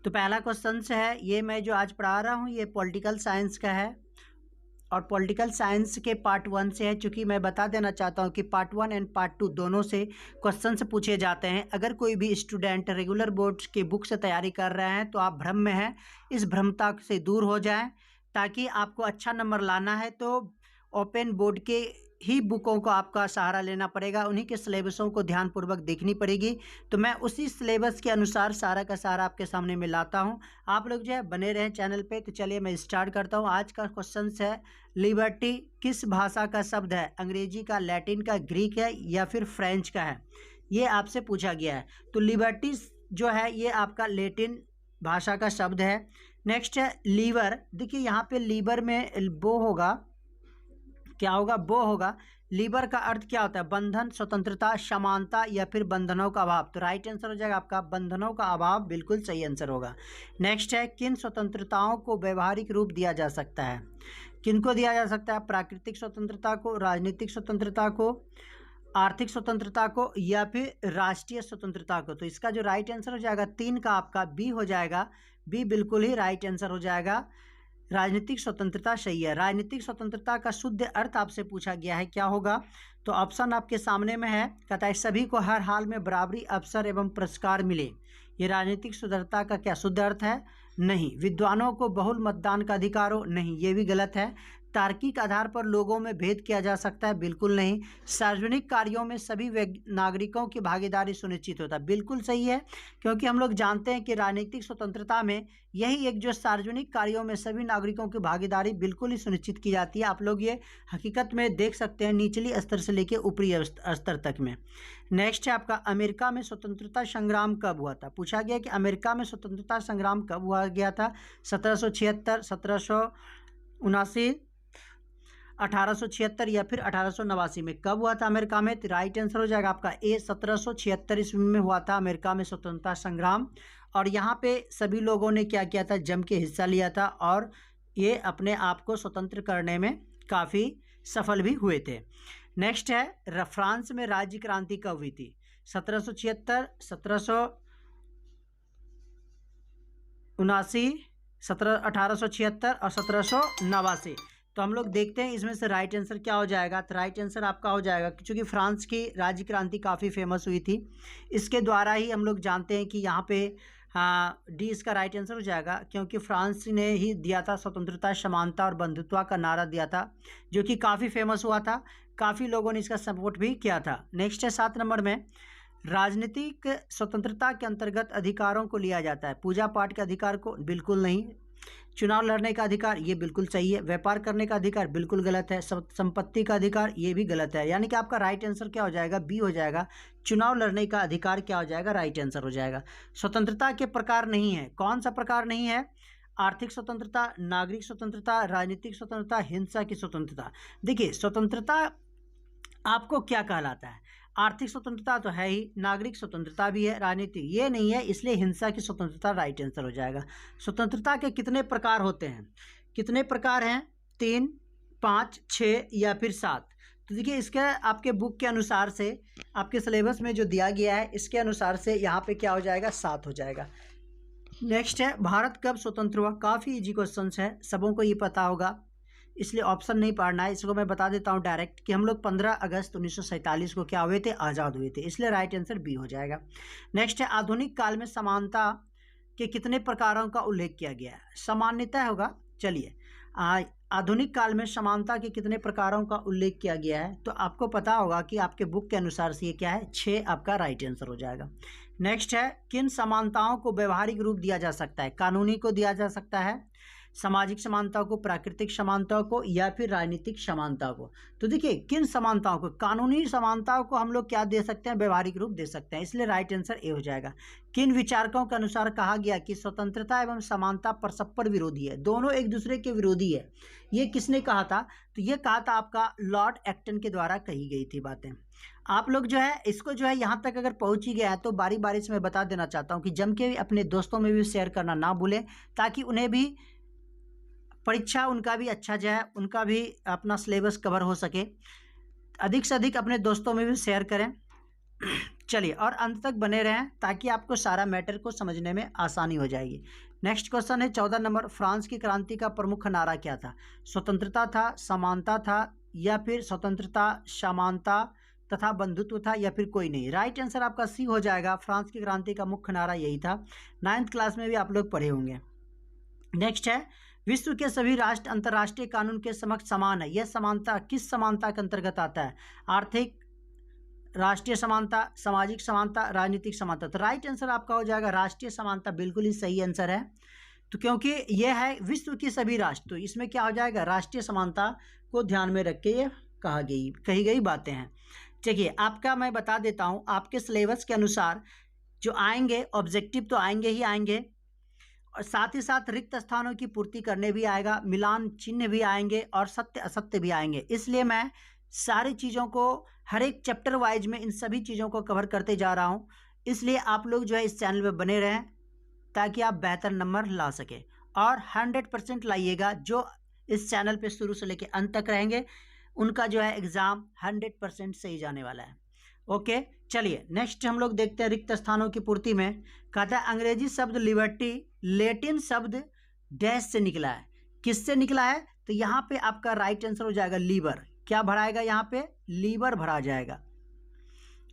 तो पहला क्वेश्चन है, ये मैं जो आज पढ़ा रहा हूँ ये पॉलिटिकल साइंस का है और पॉलिटिकल साइंस के पार्ट 1 से है। चूँकि मैं बता देना चाहता हूँ कि पार्ट 1 एंड पार्ट 2 दोनों से क्वेश्चन पूछे जाते हैं। अगर कोई भी स्टूडेंट रेगुलर बोर्ड के बुक से तैयारी कर रहे हैं तो आप भ्रम में हैं, इस भ्रमता से दूर हो जाएं। ताकि आपको अच्छा नंबर लाना है तो ओपन बोर्ड के ही बुकों को आपका सहारा लेना पड़ेगा, उन्हीं के सिलेबसों को ध्यानपूर्वक देखनी पड़ेगी। तो मैं उसी सिलेबस के अनुसार सारा का सारा आपके सामने में लाता हूं। आप लोग जो है बने रहें चैनल पे। तो चलिए मैं स्टार्ट करता हूं। आज का क्वेश्चन है, लिबर्टी किस भाषा का शब्द है? अंग्रेजी का, लैटिन का, ग्रीक है या फिर फ्रेंच का है? ये आपसे पूछा गया है। तो लिबर्टी जो है ये आपका लैटिन भाषा का शब्द है। नेक्स्ट है लीवर। देखिए यहाँ पे लीवर में बो होगा, क्या होगा? बो होगा। लीबर का अर्थ क्या होता है? बंधन, स्वतंत्रता, समानता या फिर बंधनों का अभाव। तो राइट आंसर हो जाएगा आपका बंधनों का अभाव, बिल्कुल सही आंसर होगा। नेक्स्ट है, किन स्वतंत्रताओं को व्यवहारिक रूप दिया जा सकता है? किनको दिया जा सकता है? प्राकृतिक स्वतंत्रता को, राजनीतिक स्वतंत्रता को, आर्थिक स्वतंत्रता को या फिर राष्ट्रीय स्वतंत्रता को। तो इसका जो राइट आंसर हो जाएगा 3 का आपका बी हो जाएगा। बी बिल्कुल ही राइट आंसर हो जाएगा। राजनीतिक स्वतंत्रता सही है। राजनीतिक स्वतंत्रता का शुद्ध अर्थ आपसे पूछा गया है, क्या होगा? तो ऑप्शन आपके सामने में है। कहता है सभी को हर हाल में बराबरी अवसर एवं पुरस्कार मिले। ये राजनीतिक स्वतंत्रता का क्या शुद्ध अर्थ है? नहीं। विद्वानों को बहुल मतदान का अधिकार हो? नहीं, ये भी गलत है। तार्किक आधार पर लोगों में भेद किया जा सकता है? बिल्कुल नहीं। सार्वजनिक कार्यों में सभी नागरिकों की भागीदारी सुनिश्चित होता है? बिल्कुल सही है, क्योंकि हम लोग जानते हैं कि राजनीतिक स्वतंत्रता में यही एक जो सार्वजनिक कार्यों में सभी नागरिकों की भागीदारी बिल्कुल ही सुनिश्चित की जाती है। आप लोग ये हकीकत में देख सकते हैं निचली स्तर से लेकर ऊपरी स्तर तक में। नेक्स्ट है आपका, अमेरिका में स्वतंत्रता संग्राम कब हुआ था? पूछा गया कि अमेरिका में स्वतंत्रता संग्राम कब हुआ गया था? 1776, 1779, 1876 या फिर 1889 में कब हुआ था अमेरिका में? तो राइट आंसर हो जाएगा आपका ए, 1776 ईस्वी में हुआ था अमेरिका में स्वतंत्रता संग्राम। और यहाँ पे सभी लोगों ने क्या किया था? जम के हिस्सा लिया था और ये अपने आप को स्वतंत्र करने में काफ़ी सफल भी हुए थे। नेक्स्ट है, फ्रांस में राज्य क्रांति कब हुई थी? 1776, 1779, 1876 और 1789। तो हम लोग देखते हैं इसमें से राइट आंसर क्या हो जाएगा। तो राइट आंसर आपका हो जाएगा, क्योंकि फ्रांस की राज्य क्रांति काफ़ी फेमस हुई थी, इसके द्वारा ही हम लोग जानते हैं कि यहाँ पे डी इसका राइट आंसर हो जाएगा, क्योंकि फ्रांस ने ही दिया था स्वतंत्रता, समानता और बंधुत्व का नारा दिया था, जो कि काफ़ी फेमस हुआ था। काफ़ी लोगों ने इसका सपोर्ट भी किया था। नेक्स्ट है 7 नंबर में, राजनीतिक स्वतंत्रता के अंतर्गत अधिकारों को लिया जाता है? पूजा पाठ के अधिकार को? बिल्कुल नहीं। चुनाव लड़ने का अधिकार? ये बिल्कुल सही है। व्यापार करने का अधिकार? बिल्कुल गलत है। संपत्ति का अधिकार? ये भी गलत है। यानी कि आपका राइट आंसर क्या हो जाएगा? बी हो जाएगा। चुनाव लड़ने का अधिकार क्या हो जाएगा? राइट आंसर हो जाएगा। स्वतंत्रता के प्रकार नहीं है? कौन सा प्रकार नहीं है? आर्थिक स्वतंत्रता, नागरिक स्वतंत्रता, राजनीतिक स्वतंत्रता, हिंसा की स्वतंत्रता। देखिए स्वतंत्रता आपको क्या कहलाता है? आर्थिक स्वतंत्रता तो है ही, नागरिक स्वतंत्रता भी है, राजनीतिक ये नहीं है, इसलिए हिंसा की स्वतंत्रता राइट आंसर हो जाएगा। स्वतंत्रता के कितने प्रकार होते हैं? कितने प्रकार हैं? 3, 5, 6 या फिर 7? तो देखिए इसके आपके बुक के अनुसार से, आपके सिलेबस में जो दिया गया है इसके अनुसार से यहाँ पे क्या हो जाएगा? 7 हो जाएगा। नेक्स्ट है, भारत कब स्वतंत्र हुआ? काफ़ी इजी क्वेश्चन है, सबों को ये पता होगा, इसलिए ऑप्शन नहीं पढ़ना है। इसको मैं बता देता हूँ डायरेक्ट कि हम लोग 15 अगस्त 1947 को क्या हुए थे? आज़ाद हुए थे, इसलिए राइट आंसर बी हो जाएगा। नेक्स्ट है, आधुनिक काल में समानता के कितने प्रकारों का उल्लेख किया गया है? सामान्यतः होगा। चलिए आधुनिक काल में समानता के कितने प्रकारों का उल्लेख किया गया है? तो आपको पता होगा कि आपके बुक के अनुसार से ये क्या है? 6 आपका राइट आंसर हो जाएगा। नेक्स्ट है, किन समानताओं को व्यवहारिक रूप दिया जा सकता है? कानूनी को दिया जा सकता है, सामाजिक समानता को, प्राकृतिक समानता को या फिर राजनीतिक समानता को? तो देखिए किन समानताओं को? कानूनी समानताओं को हम लोग क्या दे सकते हैं? व्यवहारिक रूप दे सकते हैं, इसलिए राइट आंसर ए हो जाएगा। किन विचारकों के अनुसार कहा गया कि स्वतंत्रता एवं समानता परस्पर विरोधी है? दोनों एक दूसरे के विरोधी है। ये किसने कहा था? तो ये कहा था आपका लॉर्ड एक्टन के द्वारा कही गई थी बातें। आप लोग जो है इसको जो है यहाँ तक अगर पहुँच ही गया है तो बारी बारी से मैं बता देना चाहता हूँ कि जम के अपने दोस्तों में भी शेयर करना ना भूलें, ताकि उन्हें भी परीक्षा उनका भी अच्छा जाए, उनका भी अपना सिलेबस कवर हो सके। अधिक से अधिक अपने दोस्तों में भी शेयर करें। चलिए, और अंत तक बने रहें ताकि आपको सारा मैटर को समझने में आसानी हो जाएगी। नेक्स्ट क्वेश्चन है 14 नंबर, फ्रांस की क्रांति का प्रमुख नारा क्या था? स्वतंत्रता था, समानता था, या फिर स्वतंत्रता, समानता तथा बंधुत्व था, या फिर कोई नहीं? राइट आंसर आपका सी हो जाएगा। फ्रांस की क्रांति का मुख्य नारा यही था। 9th क्लास में भी आप लोग पढ़े होंगे। नेक्स्ट है, विश्व के सभी राष्ट्र अंतर्राष्ट्रीय कानून के समक्ष समान है। यह समानता किस समानता के अंतर्गत आता है? आर्थिक, राष्ट्रीय समानता, सामाजिक समानता, राजनीतिक समानता। तो राइट आंसर आपका हो जाएगा राष्ट्रीय समानता, बिल्कुल ही सही आंसर है। तो क्योंकि यह है विश्व के सभी राष्ट्र, तो इसमें क्या हो जाएगा? राष्ट्रीय समानता को ध्यान में रख के ये कही गई बातें हैं। देखिए, आपका मैं बता देता हूँ, आपके सिलेबस के अनुसार जो आएंगे ऑब्जेक्टिव तो आएंगे ही आएंगे, और साथ ही साथ रिक्त स्थानों की पूर्ति करने भी आएगा, मिलान चिन्ह भी आएंगे, और सत्य असत्य भी आएंगे। इसलिए मैं सारी चीज़ों को हर एक चैप्टर वाइज में इन सभी चीज़ों को कवर करते जा रहा हूँ। इसलिए आप लोग जो है इस चैनल पे बने रहें ताकि आप बेहतर नंबर ला सकें, और 100% लाइएगा। जो इस चैनल पे शुरू से लेकर अंत तक रहेंगे उनका जो है एग्ज़ाम 100% सही जाने वाला है। ओके, चलिए नेक्स्ट हम लोग देखते हैं रिक्त स्थानों की पूर्ति में। कहता है अंग्रेजी शब्द लिबर्टी लैटिन शब्द डैश से निकला है। किससे निकला है? तो यहाँ पे आपका राइट आंसर हो जाएगा लीवर। क्या भराएगा यहाँ पे? लीवर भरा जाएगा,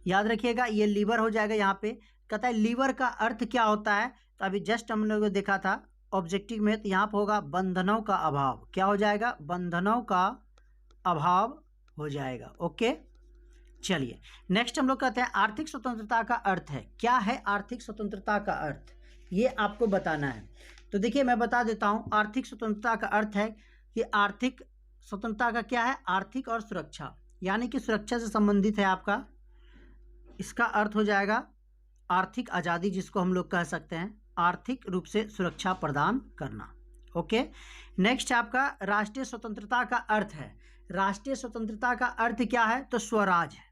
याद रखिएगा, ये लीवर हो जाएगा यहाँ पे। कहता है लीवर का अर्थ क्या होता है? तो अभी जस्ट हम लोगों ने देखा था ऑब्जेक्टिव में, तो यहाँ पर होगा बंधनों का अभाव। क्या हो जाएगा? बंधनों का अभाव हो जाएगा। ओके, चलिए नेक्स्ट हम लोग कहते हैं आर्थिक स्वतंत्रता का अर्थ है। क्या है आर्थिक स्वतंत्रता का अर्थ? ये आपको बताना है। तो देखिए मैं बता देता हूँ, आर्थिक स्वतंत्रता का अर्थ है कि आर्थिक स्वतंत्रता का क्या है? आर्थिक और सुरक्षा, यानी कि सुरक्षा से संबंधित है आपका। इसका अर्थ हो जाएगा आर्थिक आज़ादी, जिसको हम लोग कह सकते हैं, आर्थिक रूप से सुरक्षा प्रदान करना। ओके, नेक्स्ट आपका राष्ट्रीय स्वतंत्रता का अर्थ है। राष्ट्रीय स्वतंत्रता का अर्थ क्या है? तो स्वराज है।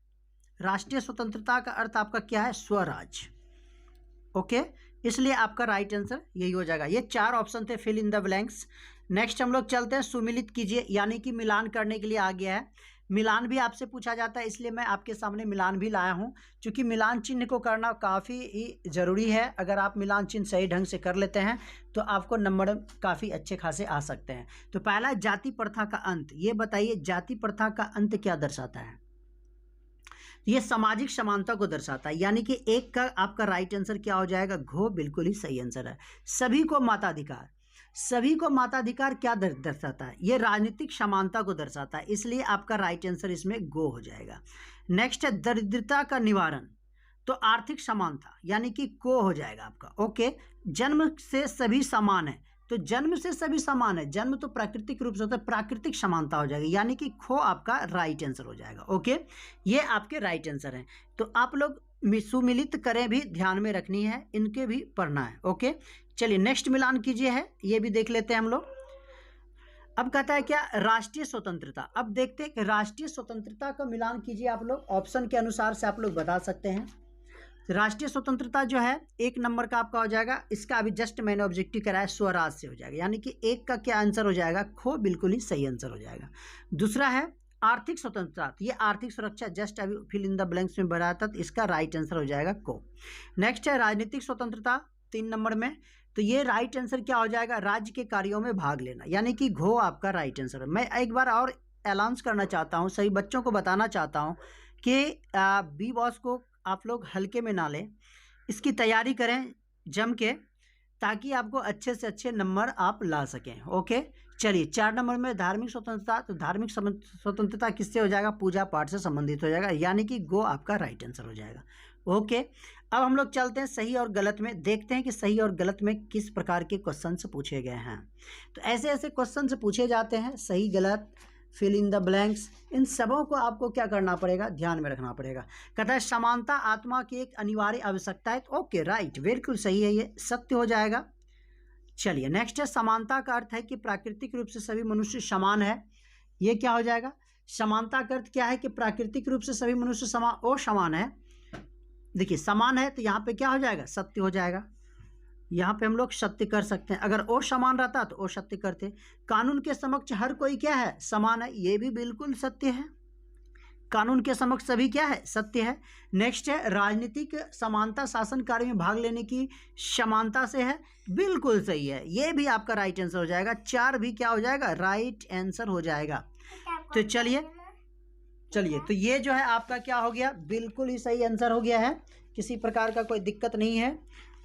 राष्ट्रीय स्वतंत्रता का अर्थ आपका क्या है? स्वराज। ओके, इसलिए आपका राइट आंसर यही हो जाएगा। ये 4 ऑप्शन थे, fill in the blanks. Next हम लोग चलते हैं सुमिलित कीजिए, यानी कि मिलान करने के लिए आ गया है। मिलान भी आपसे पूछा जाता है, इसलिए मैं आपके सामने मिलान भी लाया हूं, क्योंकि मिलान चिन्ह को करना काफ़ी ही ज़रूरी है। अगर आप मिलान चिन्ह सही ढंग से कर लेते हैं तो आपको नंबर काफ़ी अच्छे खासे आ सकते हैं। तो पहला जाति प्रथा का अंत। ये बताइए जाति प्रथा का अंत क्या दर्शाता है? ये सामाजिक समानता को दर्शाता है, यानी कि एक का आपका राइट आंसर क्या हो जाएगा? घो, बिल्कुल ही सही आंसर है। सभी को मताधिकार, सभी को मताधिकार क्या दर्शाता है? ये राजनीतिक समानता को दर्शाता है, इसलिए आपका राइट आंसर इसमें गो हो जाएगा। नेक्स्ट है दरिद्रता का निवारण, तो आर्थिक समानता, यानी कि को हो जाएगा आपका। ओके, जन्म से सभी समान है, तो जन्म से सभी समान है, जन्म तो प्राकृतिक रूप से होता है, प्राकृतिक समानता हो जाएगी, यानी कि खो आपका राइट आंसर हो जाएगा। ओके, ये आपके राइट आंसर हैं। तो आप लोग सुमिलित करें भी ध्यान में रखनी है, इनके भी पढ़ना है। ओके, चलिए नेक्स्ट मिलान कीजिए है, ये भी देख लेते हैं हम लोग। अब कहता है क्या? राष्ट्रीय स्वतंत्रता। अब देखते हैं कि राष्ट्रीय स्वतंत्रता का मिलान कीजिए आप लोग, ऑप्शन के अनुसार से आप लोग बता सकते हैं। राष्ट्रीय स्वतंत्रता जो है 1 नंबर का आपका हो जाएगा। इसका अभी जस्ट मैंने ऑब्जेक्टिव कराया, स्वराज से हो जाएगा, यानी कि 1 का क्या आंसर हो जाएगा? खो, बिल्कुल ही सही आंसर हो जाएगा। दूसरा है आर्थिक स्वतंत्रता, तो ये आर्थिक सुरक्षा जस्ट अभी फिल इन द ब्लैंक्स में बनाया था, तो इसका राइट आंसर हो जाएगा को। नेक्स्ट है राजनीतिक स्वतंत्रता 3 नंबर में, तो ये राइट आंसर क्या हो जाएगा? राज्य के कार्यों में भाग लेना, यानी कि घो आपका राइट आंसर है। मैं एक बार और अनाउंस करना चाहता हूँ, सभी बच्चों को बताना चाहता हूँ कि बी बॉस को आप लोग हल्के में ना लें, इसकी तैयारी करें जम के, ताकि आपको अच्छे से अच्छे नंबर आप ला सकें। ओके, चलिए 4 नंबर में धार्मिक स्वतंत्रता, तो धार्मिक स्वतंत्रता किससे हो जाएगा? पूजा पाठ से संबंधित हो जाएगा, यानी कि गो आपका राइट आंसर हो जाएगा। ओके, अब हम लोग चलते हैं सही और गलत में, देखते हैं कि सही और गलत में किस प्रकार के क्वेश्चन पूछे गए हैं। तो ऐसे ऐसे क्वेश्चन पूछे जाते हैं, सही गलत, फिल इन द ब्लैंक्स, इन सबों को आपको क्या करना पड़ेगा? ध्यान में रखना पड़ेगा। कहता है समानता आत्मा की एक अनिवार्य आवश्यकता है, तो ओके राइट, बिल्कुल सही है, ये सत्य हो जाएगा। चलिए नेक्स्ट है समानता का अर्थ है कि प्राकृतिक रूप से सभी मनुष्य समान है, ये क्या हो जाएगा? समानता का अर्थ क्या है? कि प्राकृतिक रूप से सभी मनुष्य समान है। देखिए समान है तो यहाँ पे क्या हो जाएगा? सत्य हो जाएगा। यहाँ पे हम लोग सत्य कर सकते हैं, अगर और समान रहता तो और सत्य करते। कानून के समक्ष हर कोई क्या है? समान है, ये भी बिल्कुल सत्य है। कानून के समक्ष सभी क्या है, सत्य है। नेक्स्ट है राजनीतिक समानता शासन कार्य में भाग लेने की समानता से है, बिल्कुल सही है, ये भी आपका राइट आंसर हो जाएगा। 4 भी क्या हो जाएगा, राइट आंसर हो जाएगा। तो चलिए तो ये जो है आपका क्या हो गया, बिल्कुल ही सही आंसर हो गया है, किसी प्रकार का कोई दिक्कत नहीं है।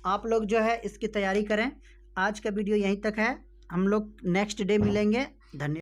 आप लोग जो है इसकी तैयारी करें। आज का वीडियो यहीं तक है, हम लोग नेक्स्ट डे मिलेंगे। धन्यवाद।